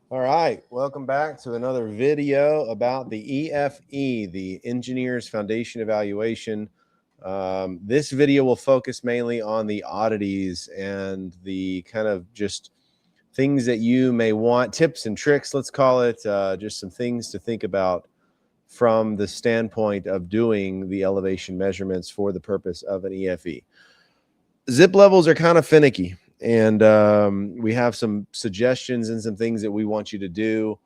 All right, welcome back to another video about the EFE, the Engineer's Foundation Evaluation. This video will focus mainly on the oddities and the kind of just things that you may want, tips and tricks, let's call it, just some things to think about from the standpoint of doing the elevation measurements for the purpose of an EFE. Zip levels are kind of finicky, and we have some suggestions and some things that we want you to do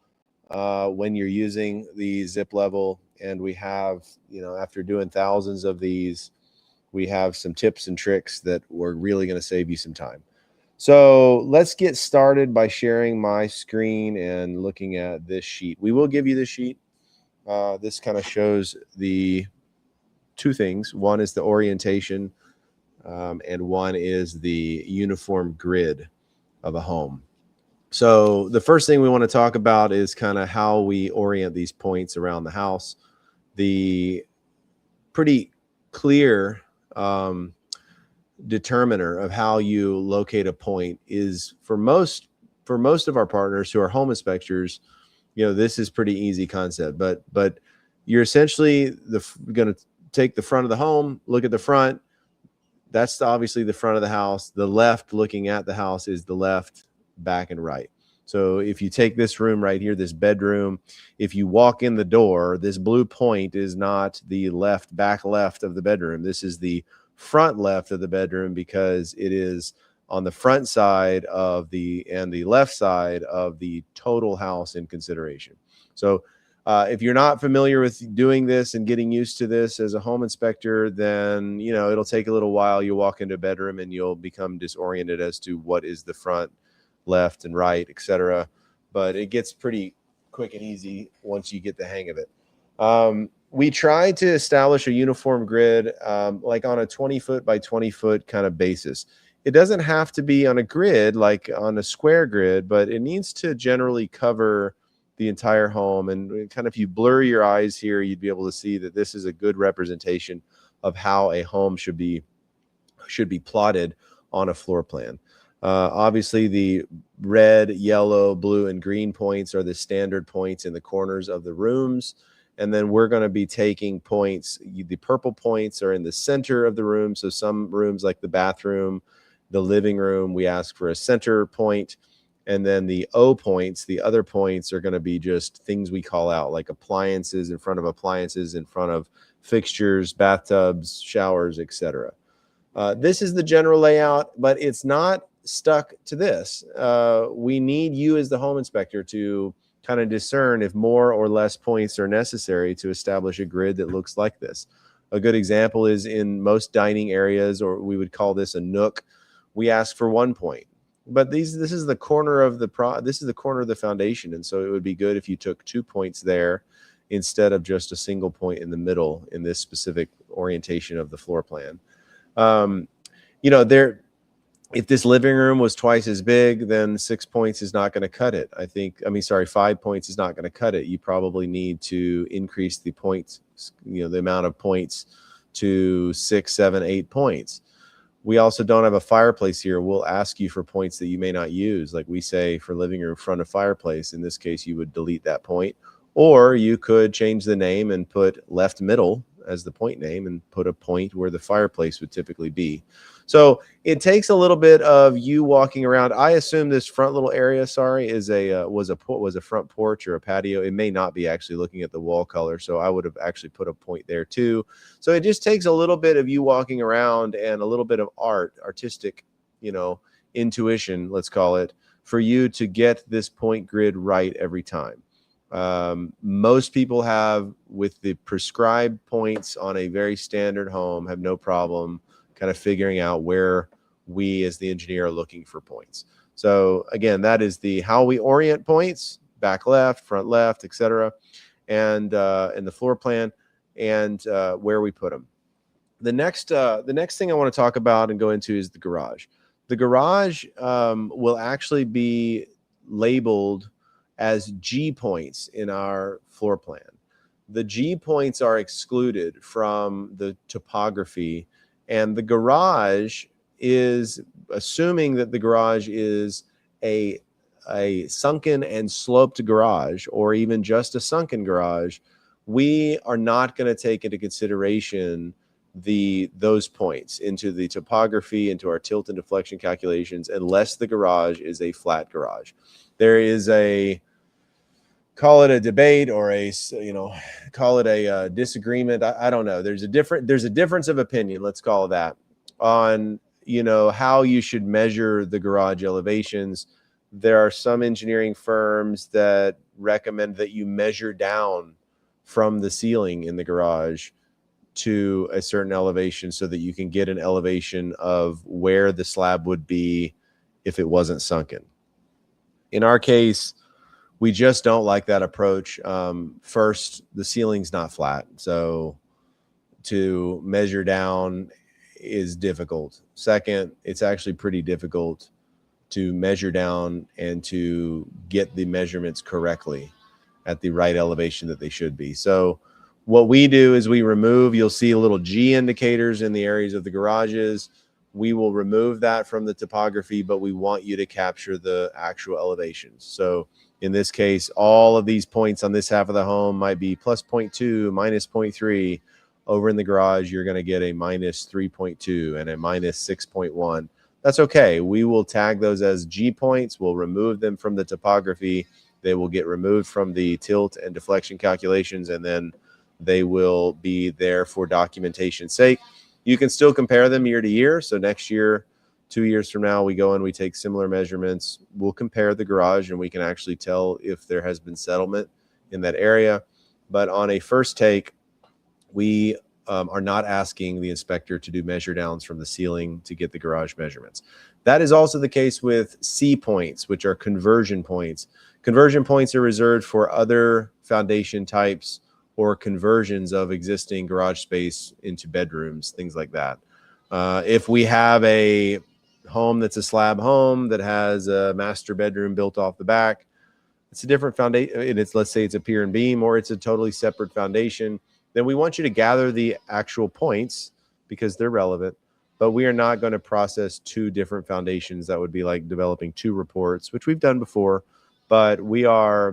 when you're using the zip level. And we have, after doing thousands of these, we have some tips and tricks that we're really going to save you some time. So let's get started by sharing my screen and looking at this sheet. We will give you the sheet. This kind of shows the two things. One is the orientation, and one is the uniform grid of a home. So the first thing we want to talk about is kind of how we orient these points around the house. The pretty clear determiner of how you locate a point is for most of our partners who are home inspectors, this is pretty easy concept, but you're essentially going to take the front of the home, look at the front. That's obviously the front of the house. The left looking at the house is the left, back, and right. So if you take this room right here, this bedroom, if you walk in the door, this blue point is not the back left of the bedroom. This is the front left of the bedroom because it is on the front side of the left side of the total house in consideration. So if you're not familiar with doing this and getting used to this as a home inspector, then it'll take a little while. You'll walk into a bedroom and you'll become disoriented as to what is the front, left, and right, etc. But it gets pretty quick and easy once you get the hang of it. We try to establish a uniform grid, like on a 20-foot by 20-foot kind of basis. It doesn't have to be on a grid, like on a square grid, but it needs to generally cover the entire home. And kind of, if you blur your eyes here, you'd be able to see that this is a good representation of how a home should be plotted on a floor plan. Obviously, the red, yellow, blue, and green points are the standard points in the corners of the rooms. And then we're going to be taking points. The purple points are in the center of the room. So some rooms, like the bathroom, the living room, we ask for a center point. And then the O points, the other points, are going to be just things we call out, like appliances, in front of fixtures, bathtubs, showers, etc. This is the general layout, but it's not stuck to this. We need you as the home inspector to kind of discern if more or less points are necessary to establish a grid that looks like this. A good example is in most dining areas, or we would call this a nook, we ask for 1 point. But this is the corner of the foundation, and so it would be good if you took 2 points there instead of just a single point in the middle in this specific orientation of the floor plan. If this living room was twice as big, then 6 points is not going to cut it. 5 points is not going to cut it. You probably need to increase the points, the amount of points to 6, 7, 8 points. We also don't have a fireplace here. We'll ask you for points that you may not use. Like we say for living room, front of fireplace. In this case, you would delete that point. Or you could change the name and put left middle as the point name and put a point where the fireplace would typically be. So it takes a little bit of you walking around. I assume this front little area, was a front porch or a patio. It may not be, actually, looking at the wall color. So I would have actually put a point there too. So it just takes a little bit of you walking around and a little bit of artistic, intuition, let's call it, for you to get this point grid right every time. Most people have, with the prescribed points on a very standard home, have no problem kind of figuring out where we as the engineer are looking for points. So again, that is how we orient points: back left, front left, etc. And in the floor plan, and where we put them. The next thing I want to talk about and go into is the garage. The garage will actually be labeled as G points in our floor plan. The G points are excluded from the topography, and the garage is, assuming that the garage is a a sunken and sloped garage, or even just a sunken garage, we are not going to take into consideration those points into the topography, into our tilt and deflection calculations, unless the garage is a flat garage. There is a, call it a debate, or a, call it a disagreement. I don't know. There's a difference of opinion, let's call it that, on how you should measure the garage elevations. There are some engineering firms that recommend that you measure down from the ceiling in the garage to a certain elevation so that you can get an elevation of where the slab would be if it wasn't sunken. In our case, we just don't like that approach. First, the ceiling's not flat, so to measure down is difficult. Second, it's actually pretty difficult to measure down and to get the measurements correctly at the right elevation that they should be. So what we do is we remove, you'll see little G indicators in the areas of the garages. We will remove that from the topography, but we want you to capture the actual elevations. So in this case, all of these points on this half of the home might be plus 0.2, minus 0.3. Over in the garage, you're going to get a minus 3.2 and a minus 6.1. That's okay. We will tag those as G points. We'll remove them from the topography. They will get removed from the tilt and deflection calculations, and then they will be there for documentation's sake. You can still compare them year to year. So next year, 2 years from now, we go and we take similar measurements. We'll compare the garage, and we can actually tell if there has been settlement in that area. But on a first take, we are not asking the inspector to do measure downs from the ceiling to get the garage measurements. That is also the case with C points, which are conversion points. Conversion points are reserved for other foundation types or conversions of existing garage space into bedrooms, things like that. If we have a home that's a slab home that has a master bedroom built off the back, it's a different foundation. It's, let's say it's a pier and beam, or it's a totally separate foundation. Then we want you to gather the actual points because they're relevant, but we are not going to process two different foundations. That would be like developing two reports, which we've done before, but we're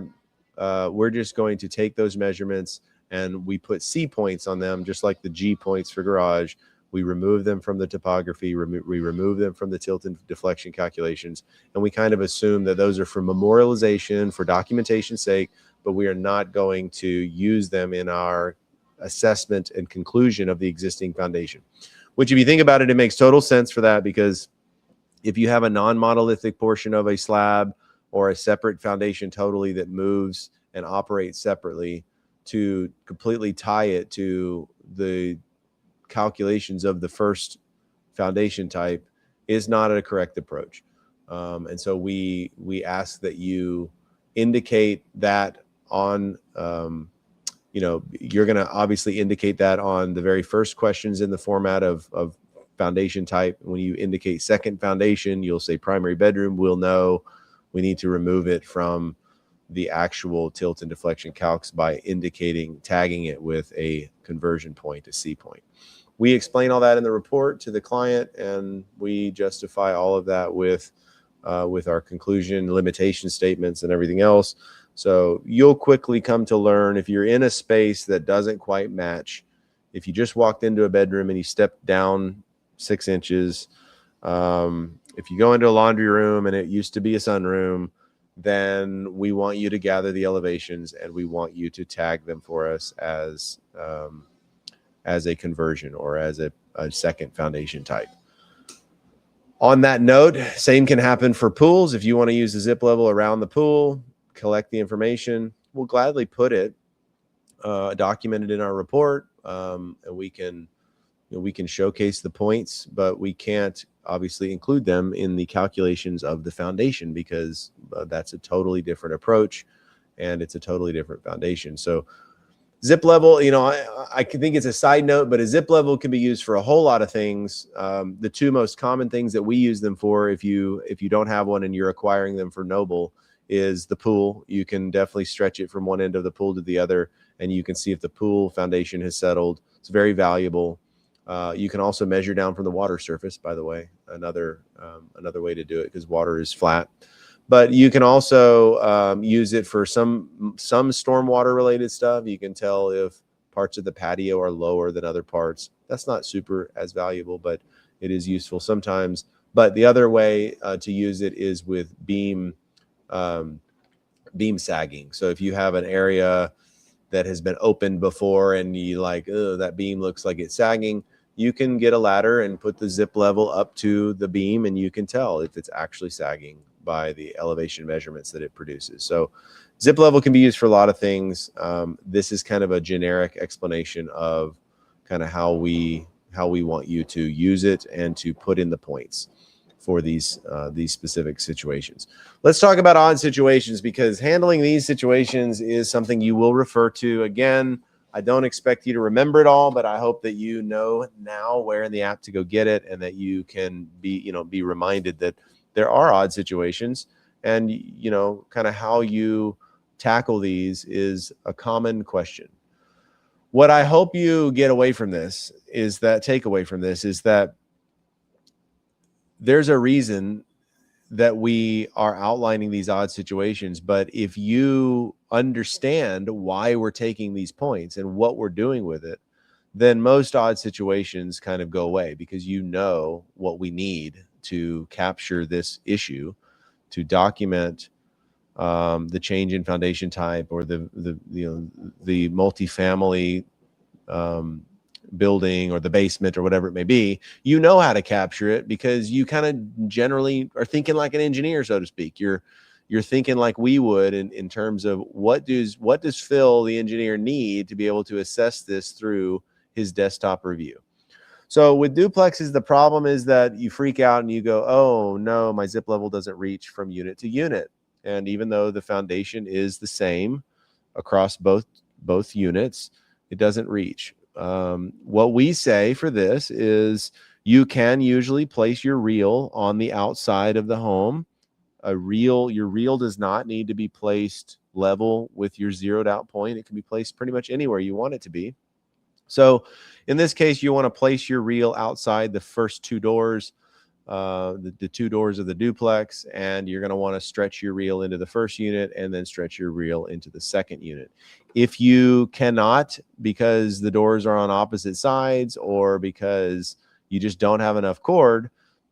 just going to take those measurements and we put C points on them, just like the G points for garage. We remove them from the topography, we remove them from the tilt and deflection calculations, and we kind of assume that those are for memorialization, for documentation's sake, but we are not going to use them in our assessment and conclusion of the existing foundation. Which, if you think about it, it makes total sense for that, because if you have a non-monolithic portion of a slab or a separate foundation totally that moves and operates separately, to completely tie it to the calculations of the first foundation type is not a correct approach. And so we ask that you indicate that on you're going to obviously indicate that on the very first questions in the format of foundation type. When you indicate second foundation, you'll say primary bedroom. We'll know we need to remove it from the actual tilt and deflection calcs by tagging it with a conversion point, a C point. We explain all that in the report to the client, and we justify all of that with our conclusion, limitation statements, and everything else. So you'll quickly come to learn, if you're in a space that doesn't quite match, if you just walked into a bedroom and you stepped down 6 inches, if you go into a laundry room and it used to be a sunroom, then we want you to gather the elevations and we want you to tag them for us as a conversion or as a second foundation type. On that note, same can happen for pools. If you want to use the zip level around the pool, collect the information, we'll gladly put it documented in our report, and we can showcase the points, but we can't obviously include them in the calculations of the foundation, because that's a totally different approach and it's a totally different foundation. So zip level, I think it's a side note, but a zip level can be used for a whole lot of things. The two most common things that we use them for, if you don't have one and you're acquiring them for Noble, is the pool. You can definitely stretch it from one end of the pool to the other, and you can see if the pool foundation has settled. It's very valuable. You can also measure down from the water surface, by the way, another way to do it, because water is flat. But you can also use it for some stormwater related stuff. You can tell if parts of the patio are lower than other parts. That's not super as valuable, but it is useful sometimes. But the other way to use it is with beam sagging. So if you have an area that has been opened before and you like, oh, that beam looks like it's sagging, you can get a ladder and put the zip level up to the beam, and you can tell if it's actually sagging by the elevation measurements that it produces. So zip level can be used for a lot of things. This is kind of a generic explanation of kind of how we want you to use it and to put in the points for these specific situations. Let's talk about odd situations, because handling these situations is something you will refer to again. I don't expect you to remember it all, but I hope that you know now where in the app to go get it, and that you can be reminded that there are odd situations, and kind of how you tackle these is a common question. What I hope you get away from this is that there's a reason that we are outlining these odd situations. But if you understand why we're taking these points and what we're doing with it, then most odd situations kind of go away, because you know what we need to capture this issue, to document the change in foundation type, or the multifamily building, or the basement, or whatever it may be. You know how to capture it, because you kind of generally are thinking like an engineer, so to speak. You're thinking like we would in terms of what does Phil, the engineer, need to be able to assess this through his desktop review. So with duplexes, the problem is that you freak out and you go, oh no, my zip level doesn't reach from unit to unit. And even though the foundation is the same across both units, it doesn't reach. What we say for this is you can usually place your reel on the outside of the home. Your reel does not need to be placed level with your zeroed out point. It can be placed pretty much anywhere you want it to be. So in this case, you want to place your reel outside the first two doors, the two doors of the duplex, and you're going to want to stretch your reel into the first unit and then stretch your reel into the second unit. If you cannot, because the doors are on opposite sides, or because you just don't have enough cord,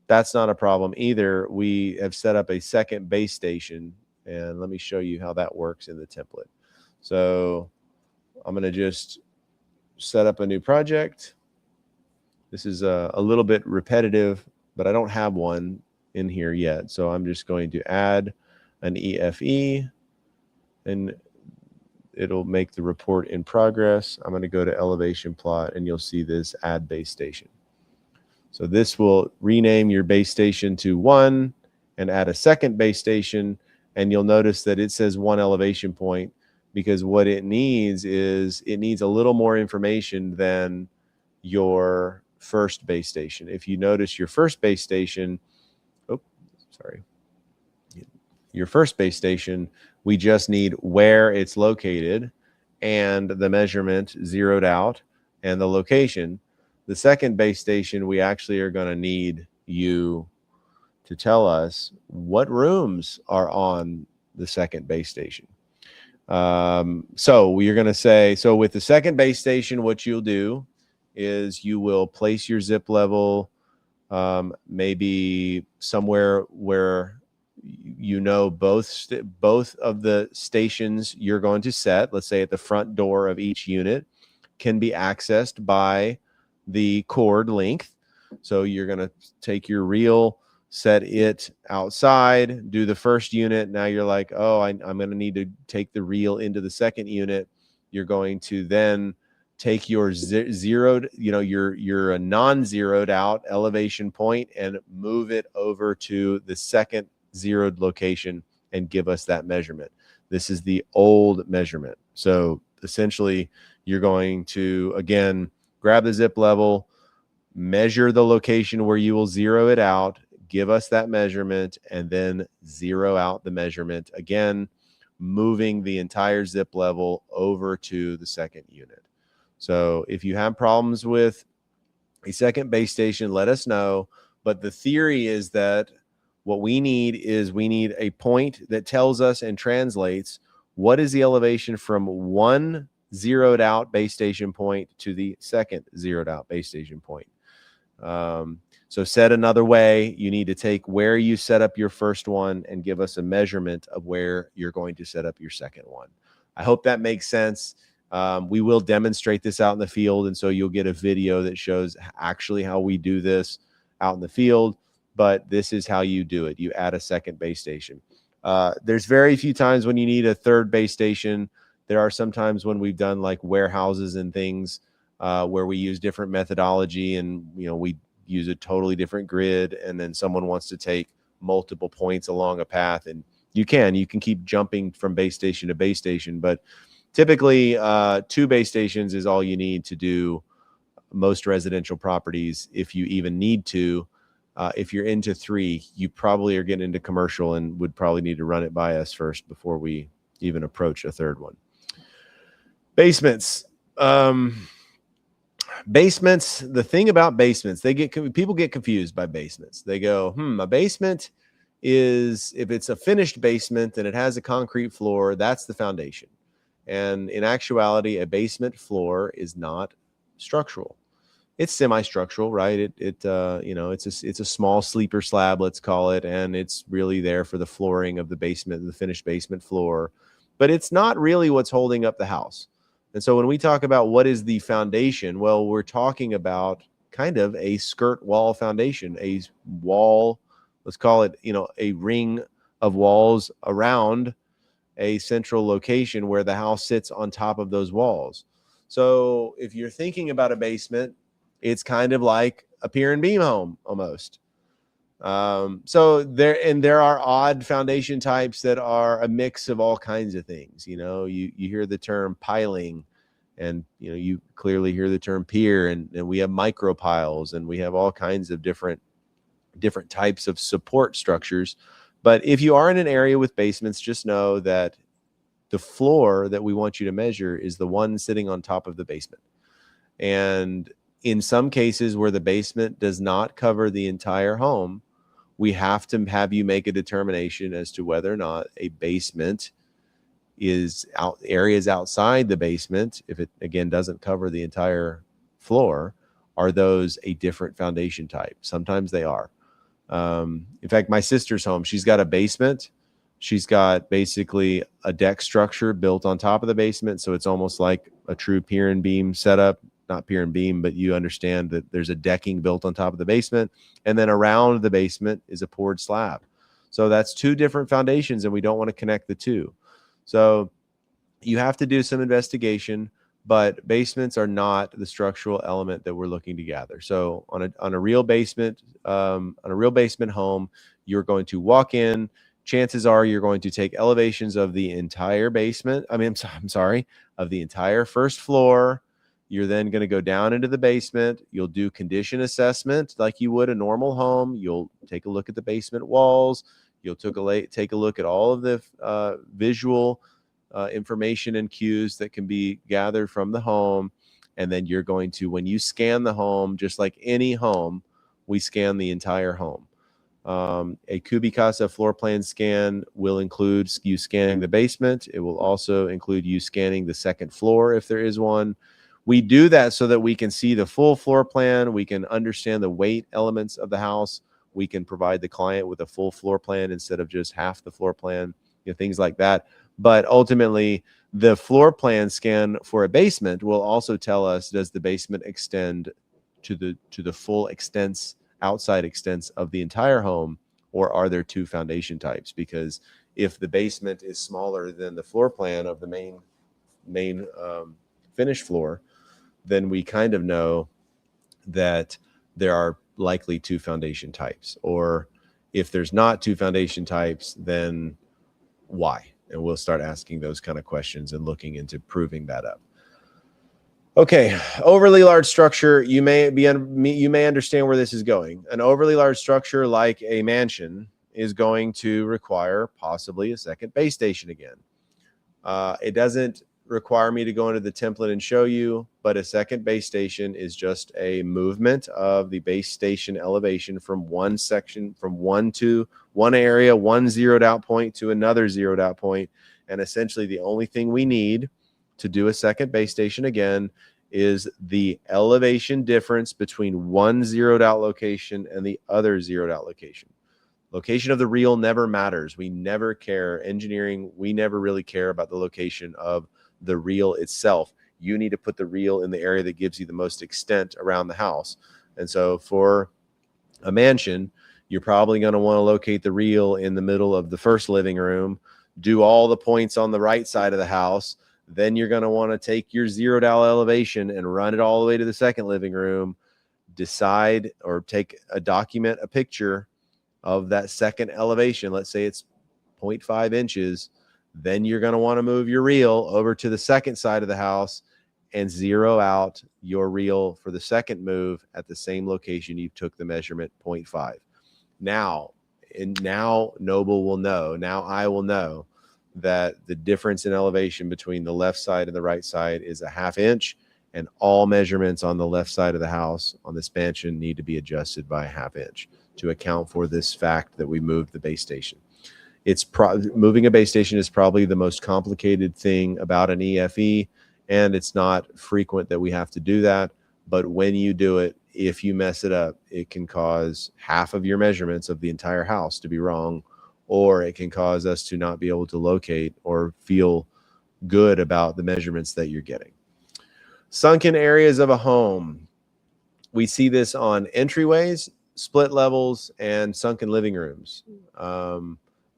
that's not a problem either. We have set up a second base station, and let me show you how that works in the template. So I'm going to just set up a new project. This is a little bit repetitive, but I don't have one in here yet. So I'm just going to add an EFE, and it'll make the report in progress. I'm going to go to elevation plot, and you'll see this add base station. So this will rename your base station to 1 and add a second base station. And you'll notice that it says 1 elevation point, because what it needs is it needs a little more information than your first base station. If you notice your first base station, your first base station, we just need where it's located and the measurement zeroed out and the location. The second base station, we actually are going to need you to tell us what rooms are on the second base station. So we're going to say, so with the second base station, what you'll do is you will place your zip level maybe somewhere where both of the stations you're going to set, let's say at the front door of each unit, can be accessed by the cord length. So you're going to take your reel, set it outside, do the first unit. Now you're like, oh, I'm going to need to take the reel into the second unit. You're going to then take your zeroed, your non-zeroed out elevation point and move it over to the second zeroed location and give us that measurement. This is the old measurement. So essentially, you're going to, again, grab the zip level, measure the location where you will zero it out, give us that measurement, and then zero out the measurement again, moving the entire zip level over to the second unit. So if you have problems with a second base station, let us know. But the theory is that What we need is we need a point that tells us and translates what is the elevation from one zeroed out base station point to the second zeroed out base station point. So said another way, you need to take where you set up your first one and give us a measurement of where you're going to set up your second one. I hope that makes sense. We will demonstrate this out in the field, and so you'll get a video that shows actually how we do this out in the field, but this is how you do it. You add a second base station. There's very few times when you need a third base station. There are some times when we've done like warehouses and things where we use different methodology, and we use a totally different grid, and then someone wants to take multiple points along a path, and you can keep jumping from base station to base station, but typically 2 base stations is all you need to do most residential properties, if you even need to. If you're into 3, you probably are getting into commercial and would probably need to run it by us first before we even approach a third one. Basements. Basements, the thing about basements, people get confused by basements. They go, a basement is, if it's a finished basement and it has a concrete floor, that's the foundation. And in actuality, a basement floor is not structural. It's semi-structural, right? It's a small sleeper slab, let's call it, and it's really there for the flooring of the basement, the finished basement floor, but it's not really what's holding up the house. And so when we talk about what is the foundation, well, we're talking about kind of a skirt wall foundation, a wall, let's call it, a ring of walls around a central location where the house sits on top of those walls. So if you're thinking about a basement, it's kind of like a pier and beam home almost. So there are odd foundation types that are a mix of all kinds of things. You hear the term piling, and you clearly hear the term pier, and we have micro piles, and we have all kinds of different types of support structures. But if you are in an area with basements, just know that the floor that we want you to measure is the one sitting on top of the basement. And in some cases where the basement does not cover the entire home, we have to have you make a determination as to whether or not a basement is areas outside the basement, if it again doesn't cover the entire floor, are those a different foundation type? Sometimes they are. In fact, my sister's home, she's got a basement. She's got basically a deck structure built on top of the basement. So it's almost like a true pier and beam setup. Not pier and beam, but you understand that there's a decking built on top of the basement. And then around the basement is a poured slab. So that's 2 different foundations, and we don't want to connect the 2. So you have to do some investigation, but basements are not the structural element that we're looking to gather. So on a real basement, home, you're going to walk in. Chances are you're going to take elevations of the entire basement. I'm sorry, of the entire first floor. You're then going to go down into the basement. You'll do condition assessment like you would a normal home. You'll take a look at the basement walls. You'll take a look at all of the visual information and cues that can be gathered from the home. And then you're going to, when you scan the home, just like any home, we scan the entire home. A Kubicasa floor plan scan will include you scanning the basement. It will also include you scanning the second floor if there is one. We do that so that we can see the full floor plan. We can understand the weight elements of the house. We can provide the client with a full floor plan instead of just half the floor plan, things like that. But ultimately, the floor plan scan for a basement will also tell us, does the basement extend to the full outside extents of the entire home, or are there 2 foundation types? Because if the basement is smaller than the floor plan of the main finished floor, then we kind of know that there are likely 2 foundation types. Or if there's not 2 foundation types, then why? And we'll start asking those kind of questions and looking into proving that up. Okay, overly large structure, you may understand where this is going. An overly large structure like a mansion is going to require possibly a second base station again. It doesn't require me to go into the template and show you, but a second base station is just a movement of the base station elevation from one section, from one area, one zeroed out point to another zeroed out point. And essentially the only thing we need to do a second base station again is the elevation difference between one zeroed out location and the other zeroed out location. Location of the reel never matters. We never care. Engineering, we never really care about the location of the reel itself. You need to put the reel in the area that gives you the most extent around the house. And so for a mansion, you're probably going to want to locate the reel in the middle of the first living room, do all the points on the right side of the house. Then you're going to want to take your zeroed out elevation and run it all the way to the second living room, decide or take a document, a picture of that second elevation. Let's say it's 0.5 inches. Then you're going to want to move your reel over to the second side of the house and zero out your reel for the second move at the same location you took the measurement, 0.5. Now Noble will know, now I will know that the difference in elevation between the left side and the right side is a ½ inch, and all measurements on the left side of the house on this mansion need to be adjusted by a ½ inch to account for this fact that we moved the base station. Moving a base station is probably the most complicated thing about an EFE, and it's not frequent that we have to do that. But when you do it, if you mess it up, it can cause half of your measurements of the entire house to be wrong, or it can cause us to not be able to locate or feel good about the measurements that you're getting. Sunken areas of a home. We see this on entryways, split levels, and sunken living rooms,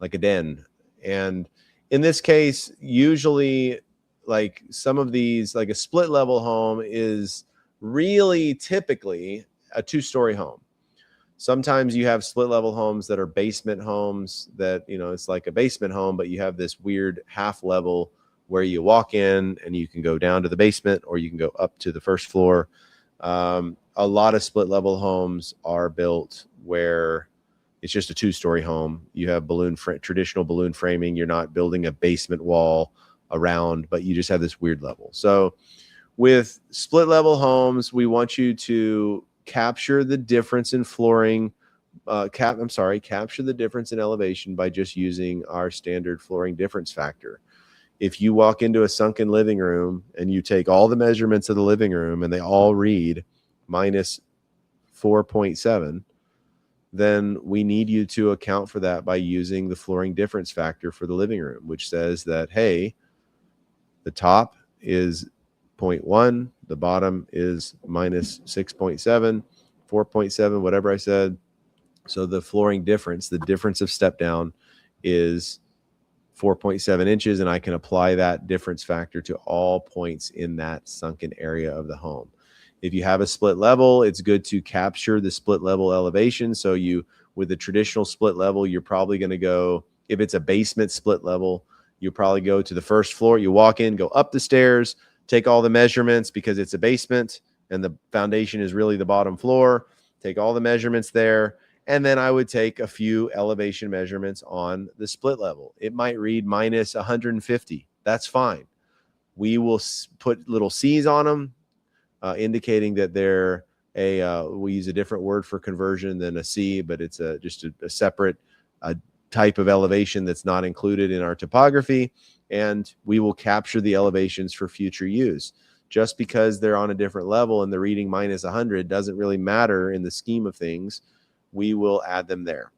like a den. And in this case, usually like some of these, like a split level home is really typically a 2-story home. Sometimes you have split level homes that are basement homes that, you know, it's like a basement home, but you have this weird half level where you walk in and you can go down to the basement or you can go up to the first floor. A lot of split level homes are built where it's just a 2-story home. You have traditional balloon framing. You're not building a basement wall around, but you just have this weird level. So with split level homes, we want you to capture the difference in flooring, capture the difference in elevation by just using our standard flooring difference factor. If you walk into a sunken living room and you take all the measurements of the living room and they all read minus 4.7, then we need you to account for that by using the flooring difference factor for the living room, which says that, hey, the top is 0.1, the bottom is minus 6.7, 4.7, whatever I said. So the flooring difference, the difference of step down is 4.7 inches, and I can apply that difference factor to all points in that sunken area of the home. If you have a split level, it's good to capture the split level elevation. So with a traditional split level, you're probably going to go, if it's a basement split level, you probably go to the first floor. You walk in, go up the stairs, take all the measurements because it's a basement and the foundation is really the bottom floor. Take all the measurements there. And then I would take a few elevation measurements on the split level. It might read minus 150. That's fine. We will put little C's on them, indicating that they're we use a different word for conversion than a C, but it's just a separate type of elevation that's not included in our topography. And we will capture the elevations for future use. Just because they're on a different level and they're reading minus 100 doesn't really matter in the scheme of things. We will add them there.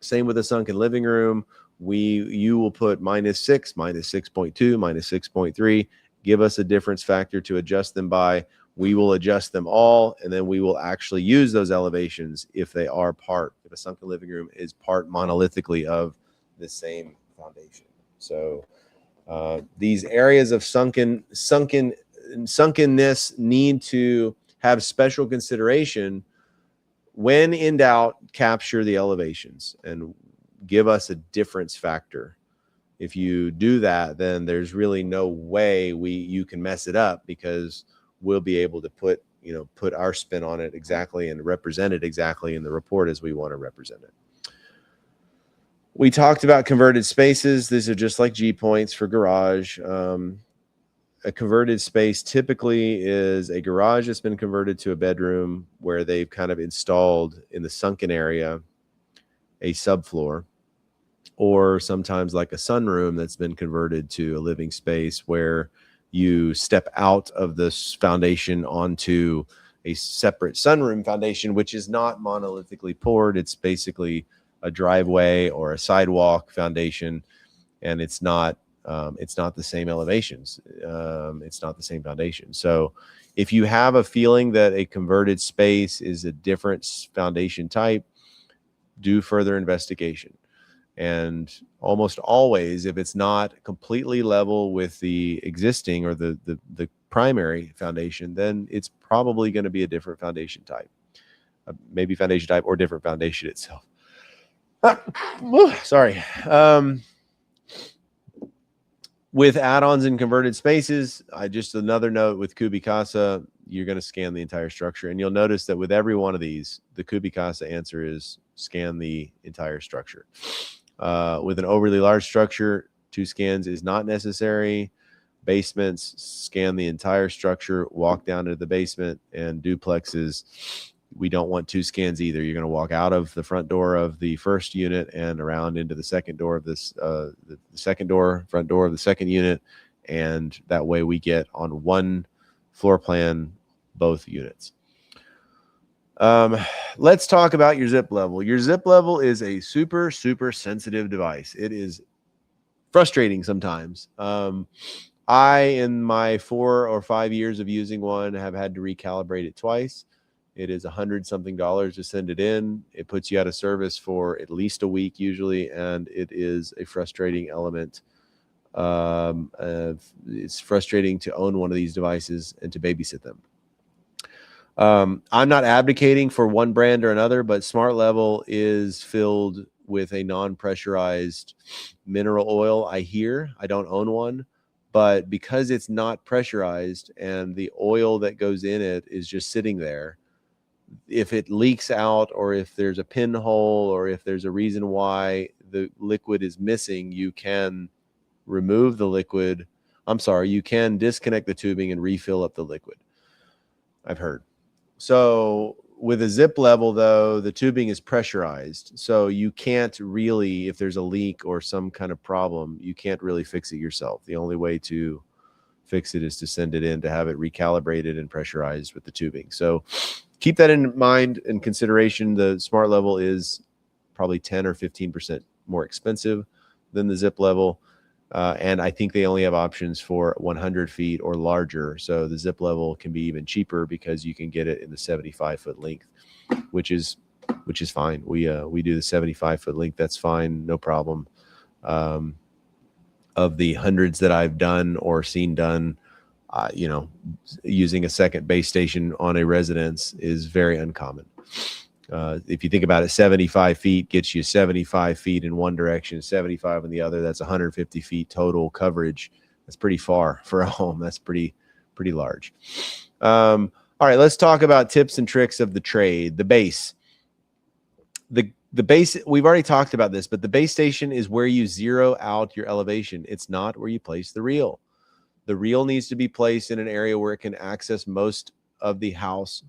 Same with a sunken living room. You will put minus 6, minus 6.2, minus 6.3. Give us a difference factor to adjust them by. We will adjust them all, and then we will actually use those elevations if they are if a sunken living room is part monolithically of the same foundation. So these areas of sunkenness need to have special consideration. When in doubt, capture the elevations and give us a difference factor. If you do that, then there's really no way you can mess it up, because we'll be able to put our spin on it exactly and represent it exactly in the report as we want to represent it. We talked about converted spaces. These are just like G points for garage. a converted space typically is a garage that's been converted to a bedroom where they've kind of installed in the sunken area a subfloor, or sometimes like a sunroom that's been converted to a living space where you step out of this foundation onto a separate sunroom foundation, which is not monolithically poured. It's basically a driveway or a sidewalk foundation, and it's not the same elevations. It's not the same foundation. So if you have a feeling that a converted space is a different foundation type, do further investigation. And almost always, if it's not completely level with the existing or the primary foundation, then it's probably going to be a different foundation type, maybe foundation type or different foundation itself. Sorry. With add-ons and converted spaces, just another note with Kubicasa, you're going to scan the entire structure. And you'll notice that with every one of these, the Kubicasa answer is scan the entire structure. With an overly large structure, 2 scans is not necessary. Basements, scan the entire structure, walk down to the basement. And duplexes, we don't want 2 scans either. You're going to walk out of the front door of the first unit and around into the second door of this, the second door, front door of the second unit. And that way we get on one floor plan both units. Let's talk about your zip level. Your zip level is a super, super sensitive device. It is frustrating sometimes. I, in my 4 or 5 years of using one, have had to recalibrate it twice. It is $100-something to send it in. It puts you out of service for at least a week usually, and it is a frustrating element. It's frustrating to own one of these devices and to babysit them. I'm not advocating for one brand or another, but Smart Level is filled with a non-pressurized mineral oil. I don't own one, but because it's not pressurized and the oil that goes in it is just sitting there, if it leaks out or if there's a pinhole or if there's a reason why the liquid is missing, you can remove the liquid. You can disconnect the tubing and refill up the liquid, I've heard. So with a zip level, though, the tubing is pressurized. So you can't really, if there's a leak or some kind of problem, you can't really fix it yourself. The only way to fix it is to send it in to have it recalibrated and pressurized with the tubing. So keep that in mind and consideration. The Smart Level is probably 10 or 15% more expensive than the zip level. And I think they only have options for 100 feet or larger. So the zip level can be even cheaper because you can get it in the 75-foot length, which is fine. We do the 75-foot length. That's fine. No problem. Of the hundreds that I've done or seen done, using a second base station on a residence is very uncommon. If you think about it, 75 feet gets you 75 feet in one direction, 75 in the other. That's 150 feet total coverage. That's pretty far for a home. That's pretty large. All right, let's talk about tips and tricks of the trade. The base. The base, we've already talked about this, but the base station is where you zero out your elevation. It's not where you place the reel. The reel needs to be placed in an area where it can access most of the house.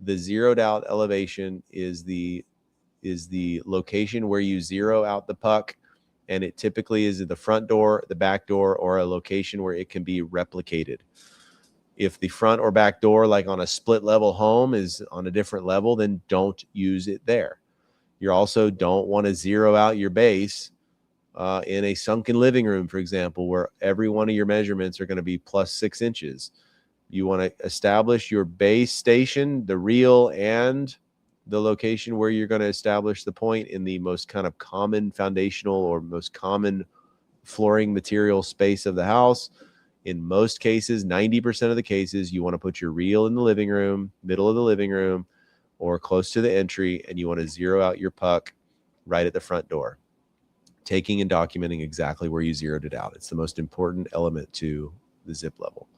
The zeroed out elevation is the location where you zero out the puck, and it typically is at the front door, the back door, or a location where it can be replicated. If the front or back door, like on a split level home, is on a different level, then don't use it there. You also don't want to zero out your base in a sunken living room, for example, where every one of your measurements are going to be plus 6 inches. You want to establish your base station, the reel, and the location where you're going to establish the point in the most kind of common foundational or most common flooring material space of the house. In most cases, 90% of the cases, you want to put your reel in the living room, middle of the living room, or close to the entry, and you want to zero out your puck right at the front door, taking and documenting exactly where you zeroed it out. It's the most important element to the zip level.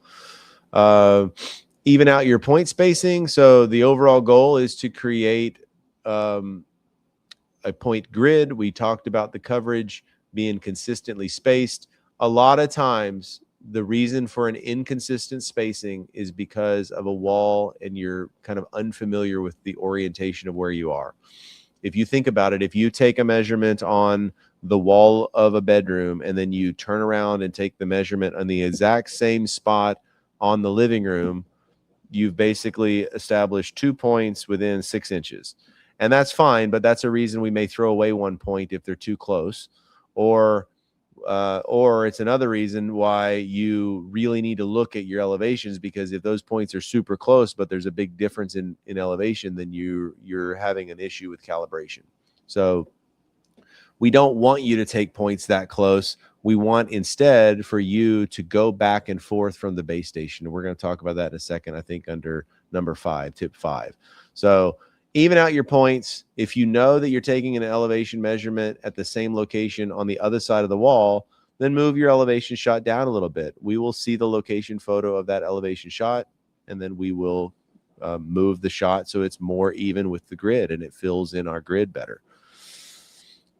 Even out your point spacing. So the overall goal is to create a point grid. We talked about the coverage being consistently spaced. A lot of times the reason for an inconsistent spacing is because of a wall and you're kind of unfamiliar with the orientation of where you are. If you think about it, if you take a measurement on the wall of a bedroom and then you turn around and take the measurement on the exact same spot on the living room, you've basically established 2 points within 6 inches. And that's fine, but that's a reason we may throw away 1 point if they're too close, or it's another reason why you really need to look at your elevations, because if those points are super close but there's a big difference in elevation, then you're having an issue with calibration. So we don't want you to take points that close. We want instead for you to go back and forth from the base station. And we're going to talk about that in a second, I think under number 5, tip 5. So even out your points. If you know that you're taking an elevation measurement at the same location on the other side of the wall, then move your elevation shot down a little bit. We will see the location photo of that elevation shot, and then we will move the shot so it's more even with the grid and it fills in our grid better.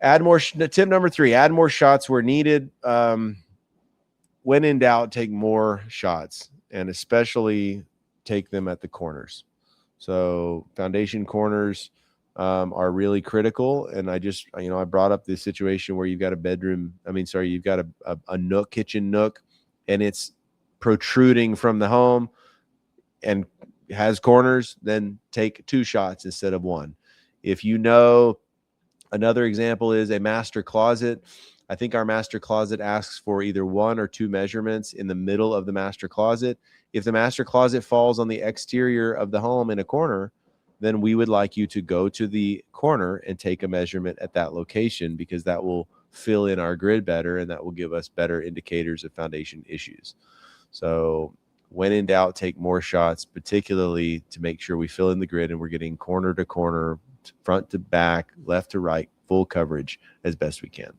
Add more. Tip number 3, add more shots where needed. When in doubt, take more shots, and especially take them at the corners. So foundation corners are really critical. And I just, I brought up this situation where you've got a bedroom. You've got a nook, kitchen nook, and it's protruding from the home and has corners, then take 2 shots instead of 1. If you know, another example is a master closet. I think our master closet asks for either 1 or 2 measurements in the middle of the master closet. If the master closet falls on the exterior of the home in a corner, then we would like you to go to the corner and take a measurement at that location, because that will fill in our grid better and that will give us better indicators of foundation issues. So when in doubt, take more shots, particularly to make sure we fill in the grid and we're getting corner to corner, front to back, left to right, full coverage as best we can.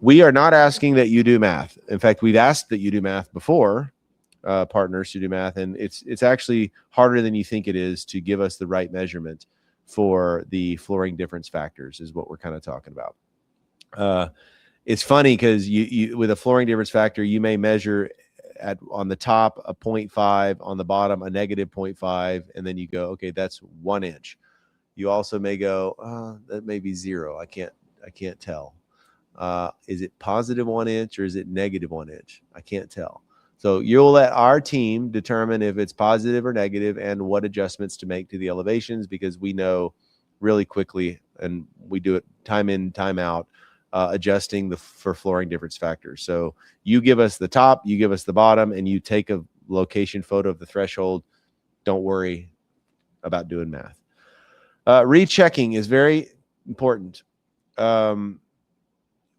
We are not asking that you do math. In fact, we've asked that you do math before, partners to do math, and it's actually harder than you think it is to give us the right measurement for the flooring difference factors, is what we're kind of talking about. It's funny because you with a flooring difference factor, you may measure on the top a 0.5, on the bottom a negative 0.5, and then you go, okay, that's 1 inch. You also may go, that may be 0. I can't tell. Is it positive 1 inch or is it negative 1 inch? I can't tell. So you'll let our team determine if it's positive or negative and what adjustments to make to the elevations, because we know really quickly, and we do it time in, time out, adjusting for flooring difference factors. So you give us the top, you give us the bottom, and you take a location photo of the threshold. Don't worry about doing math. Rechecking is very important.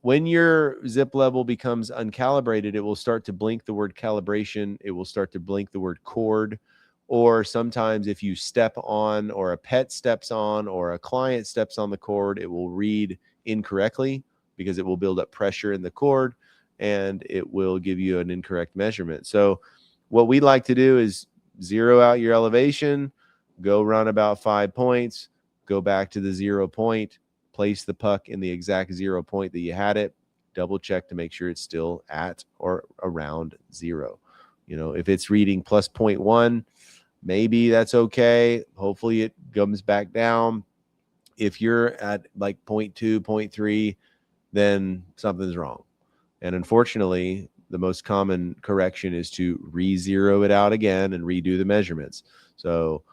When your zip level becomes uncalibrated, it will start to blink the word calibration. It will start to blink the word cord. Or sometimes if you step on, or a pet steps on, or a client steps on the cord, it will read incorrectly because it will build up pressure in the cord and it will give you an incorrect measurement. So what we like to do is zero out your elevation, go run about 5 points, go back to the 0 point, place the puck in the exact 0 point that you had it, double check to make sure it's still at or around 0. If it's reading plus 0.1, maybe that's okay. Hopefully it comes back down. If you're at like 0.2, 0.3, then something's wrong. And unfortunately, the most common correction is to re-zero it out again and redo the measurements. So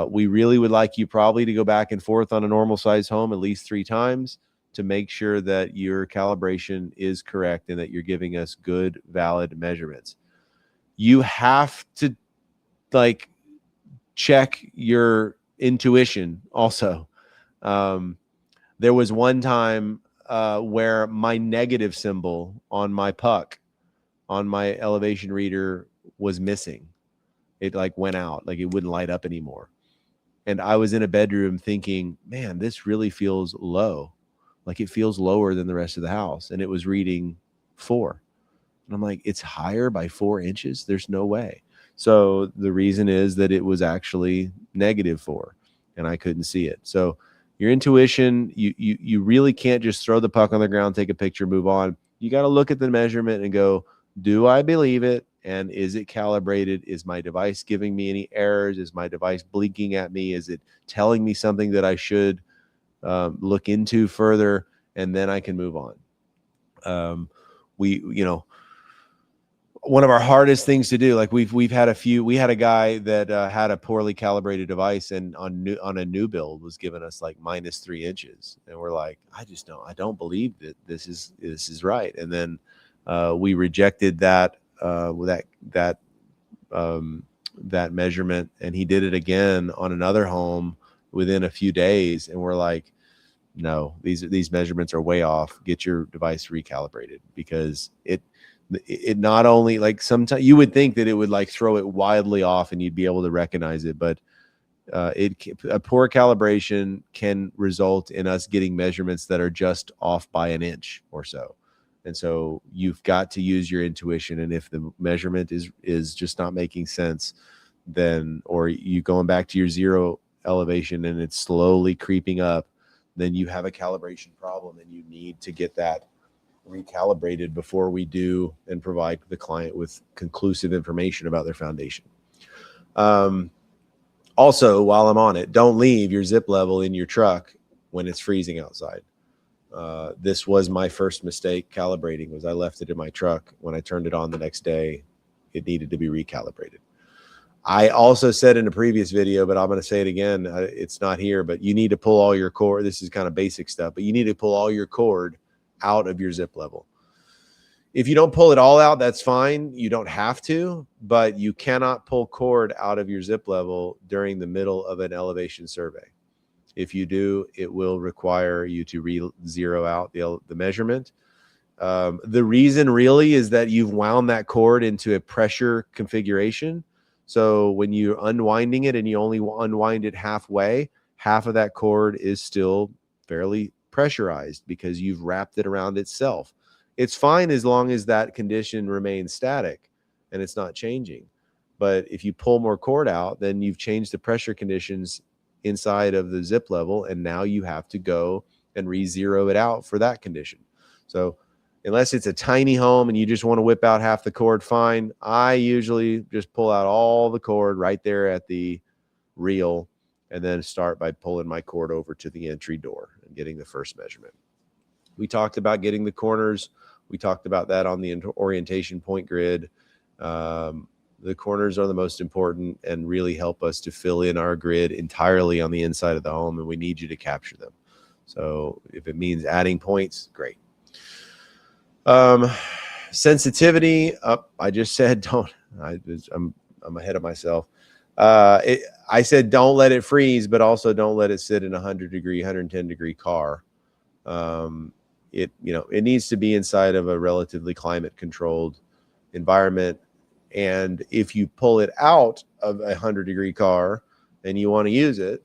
we really would like you probably to go back and forth on a normal size home at least 3 times to make sure that your calibration is correct and that you're giving us good, valid measurements. You have to check your intuition also. There was one time where my negative symbol on my puck on my elevation reader was missing. It went out, it wouldn't light up anymore. And I was in a bedroom thinking, man, this really feels low. It feels lower than the rest of the house. And it was reading 4. And I'm like, it's higher by 4 inches. There's no way. So the reason is that it was actually -4 and I couldn't see it. So your intuition, you really can't just throw the puck on the ground, take a picture, move on. You got to look at the measurement and go, Do I believe it? And is it calibrated? Is my device giving me any errors? Is my device blinking at me? Is it telling me something that I should look into further? And then I can move on. One of our hardest things to do, like we had a guy that had a poorly calibrated device, and on a new build was giving us like -3 inches, and we're like, I don't believe that this is right. And then we rejected that that measurement, and he did it again on another home within a few days, and we're like, no, these measurements are way off. Get your device recalibrated, because it not only, like, sometimes you would think that it would like throw it wildly off and you'd be able to recognize it, but a poor calibration can result in us getting measurements that are just off by an inch or so. And so you've got to use your intuition. And if the measurement is just not making sense, then, or you going back to your zero elevation and it's slowly creeping up, then you have a calibration problem, and you need to get that recalibrated before we do and provide the client with conclusive information about their foundation. Also, while I'm on it, don't leave your zip level in your truck when it's freezing outside. This was my first mistake calibrating, was I left it in my truck. When I turned it on the next day, it needed to be recalibrated. I also said in a previous video, but I'm going to say it again. It's not here, but you need to pull all your cord. This is kind of basic stuff, but you need to pull all your cord out of your zip level. If you don't pull it all out, that's fine. You don't have to, but you cannot pull cord out of your zip level during the middle of an elevation survey. If you do, it will require you to zero out the measurement. The reason really is that you've wound that cord into a pressure configuration. So when you're unwinding it and you only unwind it halfway, half of that cord is still fairly pressurized because you've wrapped it around itself. It's fine as long as that condition remains static and it's not changing. But if you pull more cord out, then you've changed the pressure conditions inside of the zip level, and now you have to go and re-zero it out for that condition. So unless it's a tiny home and you just want to whip out half the cord, fine. I usually just pull out all the cord right there at the reel, and then start by pulling my cord over to the entry door and getting the first measurement. We talked about getting the corners. We talked about that on the orientation point grid. The corners are the most important and really help us to fill in our grid entirely on the inside of the home, and we need you to capture them. So if it means adding points, great. Sensitivity up. I just said don't. I'm ahead of myself. I said don't let it freeze, but also don't let it sit in a 100-degree, 110-degree car. It needs to be inside of a relatively climate controlled environment. And if you pull it out of a 100-degree car and you want to use it,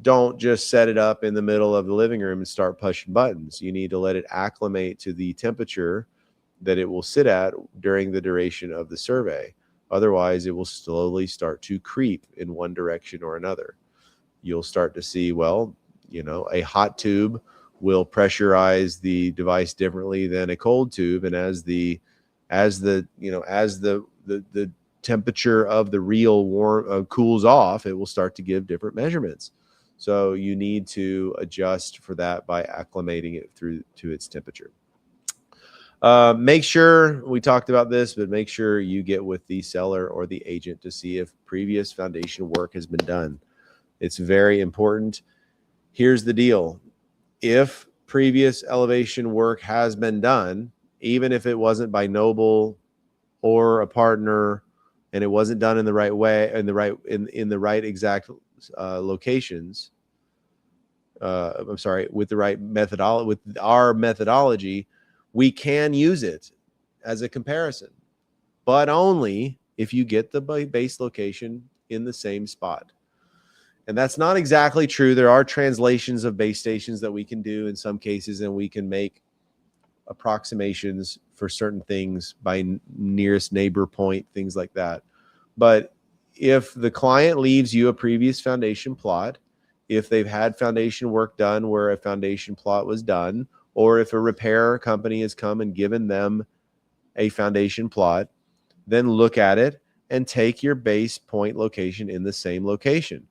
don't just set it up in the middle of the living room and start pushing buttons. You need to let it acclimate to the temperature that it will sit at during the duration of the survey. Otherwise, it will slowly start to creep in one direction or another. You'll start to see, a hot tube will pressurize the device differently than a cold tube, and as the temperature of the reel cools off, it will start to give different measurements. So you need to adjust for that by acclimating it through to its temperature. Make sure, we talked about this, but make sure you get with the seller or the agent to see if previous foundation work has been done. It's very important. Here's the deal. If previous elevation work has been done, even if it wasn't by Noble or a partner, and it wasn't done in the right way, in the right exact locations, with the right methodology, with our methodology, we can use it as a comparison, but only if you get the base location in the same spot. And that's not exactly true. There are translations of base stations that we can do in some cases, and we can make approximations for certain things by nearest neighbor point, things like that. But if the client leaves you a previous foundation plot, if they've had foundation work done where a foundation plot was done, or if a repair company has come and given them a foundation plot, then look at it and take your base point location in the same location.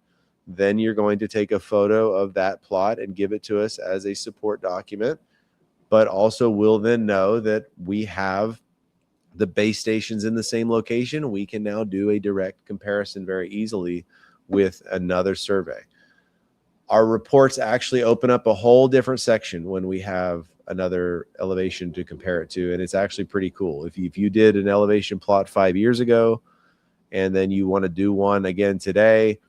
Then you're going to take a photo of that plot and give it to us as a support document, but also we'll then know that we have the base stations in the same location. We can now do a direct comparison very easily with another survey. Our reports actually open up a whole different section when we have another elevation to compare it to, and it's actually pretty cool. If you did an elevation plot 5 years ago and then you want to do one again today,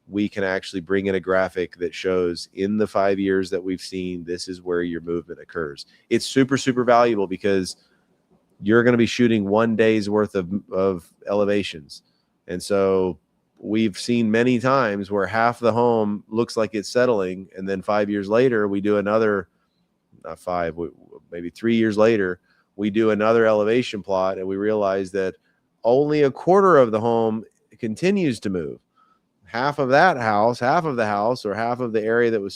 we can actually bring in a graphic that shows in the 5 years that we've seen, this is where your movement occurs. It's super, super valuable because you're going to be shooting 1 day's worth of elevations. And so we've seen many times where half the home looks like it's settling, and then 5 years later, we do another, not five, maybe 3 years later, we do another elevation plot, and we realize that only a quarter of the home continues to move. Half of that house, half of the house, or half of the area that was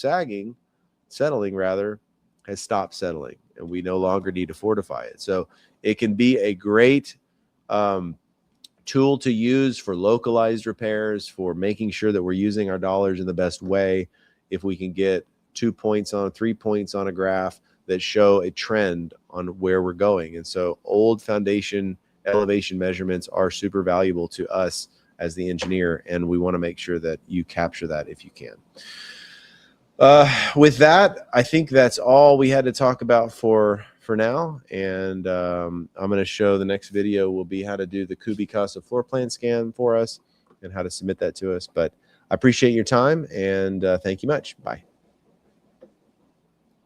settling rather, has stopped settling, and we no longer need to fortify it. So it can be a great tool to use for localized repairs, for making sure that we're using our dollars in the best way. If we can get 3 points on a graph that show a trend on where we're going. And so old foundation elevation measurements are super valuable to us as the engineer, and we want to make sure that you capture that if you can. With that, I think that's all we had to talk about for now. And I'm going to show the next video will be how to do the Kubi Casa floor plan scan for us and how to submit that to us. But I appreciate your time, and thank you much. Bye.